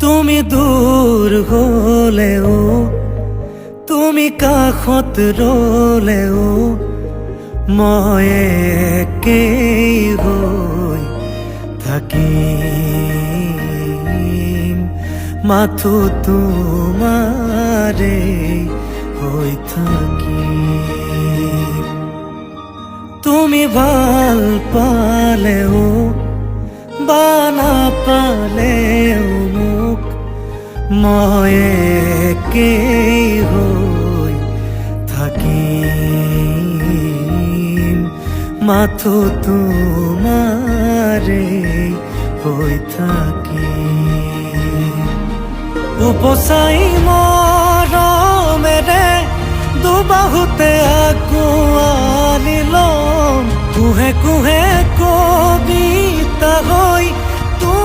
তুমি দূর হলেও তুমি কাষত ৰলেও মই একেই হৈ থাকিম মাথো তোমাৰে হৈ থাকিম তুমি ভাল পালেও বা নাপালেও মোক মই একেই হৈ থাকিম মাথো তোমাৰে হৈ থাকিম উপচাই মৰমেৰে দুবাহুতে আঁকোৱালি ল'ম কুহে কুহে কবিতা